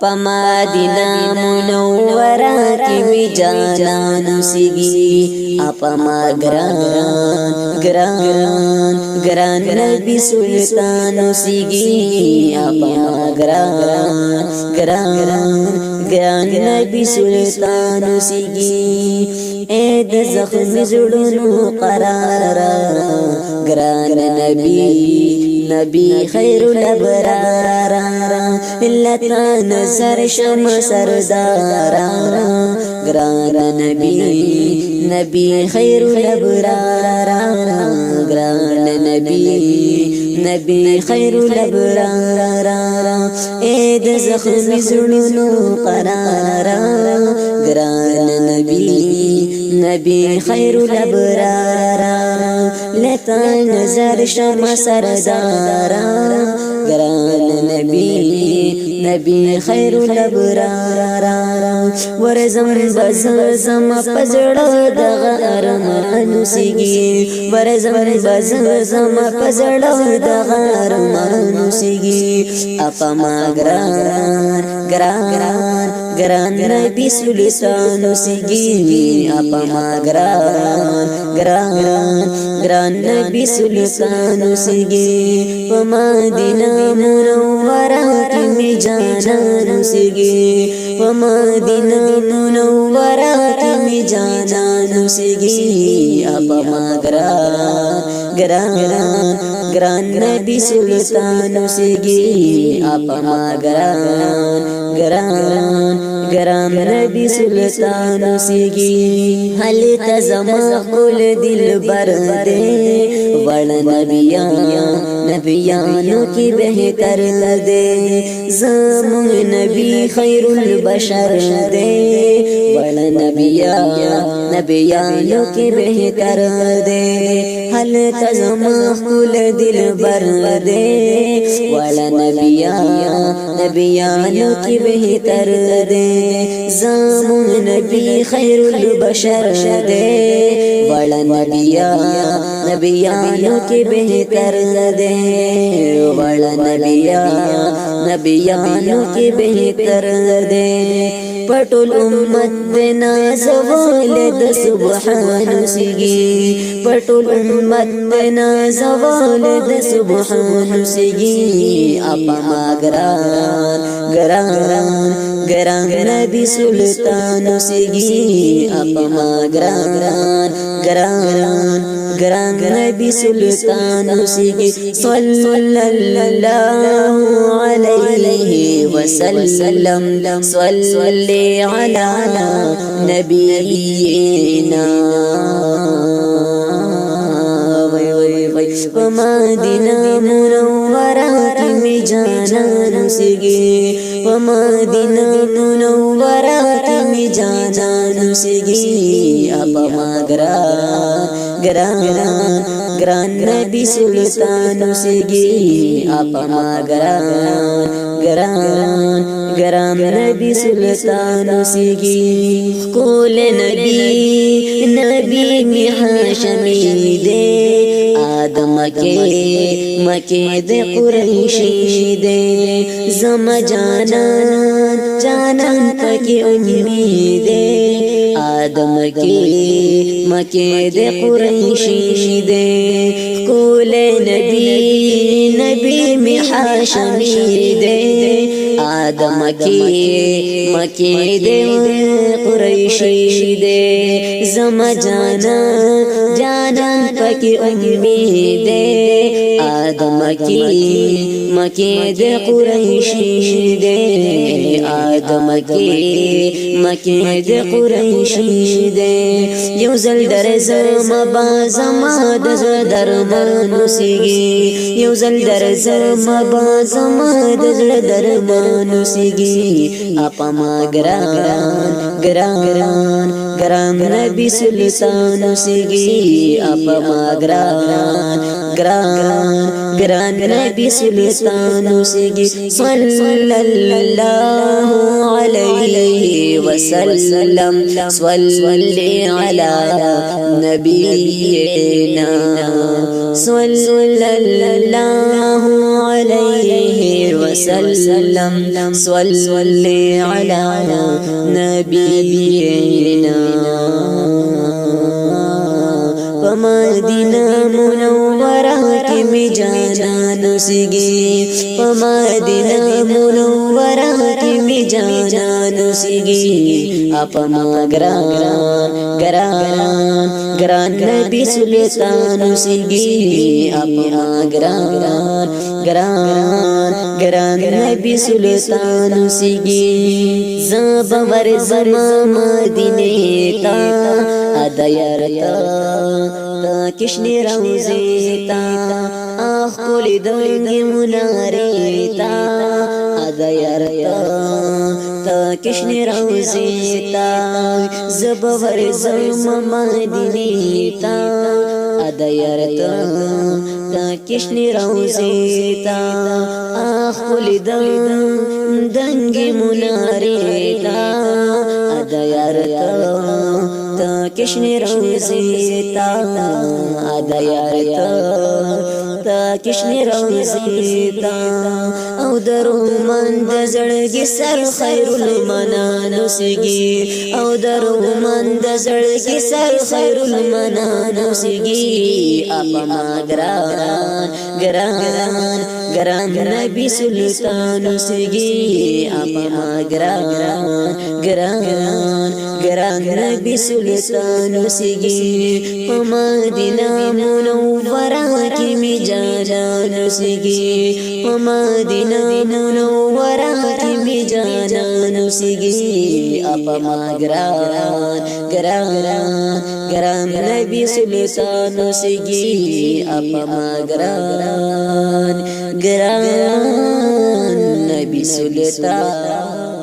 مدینہ منورہ کی می جانان سیگی اپا ما گران نبی سلطان سیگی اپا ما گران نبی سلطان سیگی اید زخم زڑنو قرار گران نبی خیر الابرار لتا نظر شم سردارا گران نبی خیر الابرار گران نبی خیر الابرار اید زخم زڑنو قرار گران نبی خیر الابرار لتا نظر شم سردارا گران نبی خیر الابرار ورزم بزم پزړه دغه ارمان سیگی ورزم بزم پزړه دغه ارمان سیگی اپا ما گران نبی سلطان سیگی اپا ما گران نبی سلطان سیگی مدینہ منورہ کی می جانان سیگی مدینہ منورہ کی می جانان سیگی اپا ما گران نبی سلطان سیگی اپا ما گران نبی سلطان سیگی حل تزما کل دل بر دے وڑ نبیانوں کی بہتر دے زمونگ نبی خیر البشر دے وڑ نبیانوں کی بہتر دے حل تزما کل دل بر دے وڑ نبیانوں کی بہتر دے زمونگ نبی خیر البشر دے وڑ نبیانوں کی بہتر دے وڑ نبیانوں کی بہتر دے پٹول امت دینا زوالد سبحان سیگی پٹول امت دینا زوالد سبحان سیگی اپا ما گران نبی سلطان سیگی اپا ما گران نبی سلطان سیگی صلی اللہ علیہ وسلم صلی علی نبینا مدینہ منورہ کی می جانان سیگی مدینہ منورہ کی می جانان سیگی اپا ما گران نبی سلطان سیگی اپا ما گران نبی سلطان سیگی کول نبی می ہاشمی دے آدم مکے دے قریشی دے زم جانان تکی امید آدم مکے دے قریشی دے کول نبی می ہاشمی دے آدم مکے دے قریشی دے زم جانان تکی امید آدم مکے دے قریشی دے آدم مکے دے قریشی دے یو زل در زم بازم درمان سیگی یو زل در زم بازم درمان سیگی اپا ما گران نبی سلطان سیگی اپا ما گران نبی سلطان سیگی صلی اللہ علیہ وسلم صلی علی نبینا صلی اللہ علیہ وسلم وسلم صلی علی نبینا مدینہ منورہ کی می جانان سیگی مدینہ منورہ کی می جانان سیگی اپما گران نبی سلطان سیگی اپما گران نبی سلطان سیگی زبور زما مدینے تا ادیارتا کشنی روزیتا آخ کولی دنگی مناریتا ادیارتا تا کشنی روزیتا زبور زما مدینیتا ادیارتا تا کشنی روزیتا آخ کولی دنگی مناریتا ادیارتا تا کشنی روزیتا ادیارتا تا کشنی روزیتا او درو من دزړګي سر خیر المنان سیگی او درو من دزړګي سر خیر المنان سیگی اپما گران نبی سلطان سیگی اپما گران نبی سلطان سیگی مدینہ منورہ کی می جانان سیگی مدینہ منورہ کی می جانان سیگی اپما گران نبی سلطان سیگی اپما گران نبی سلطان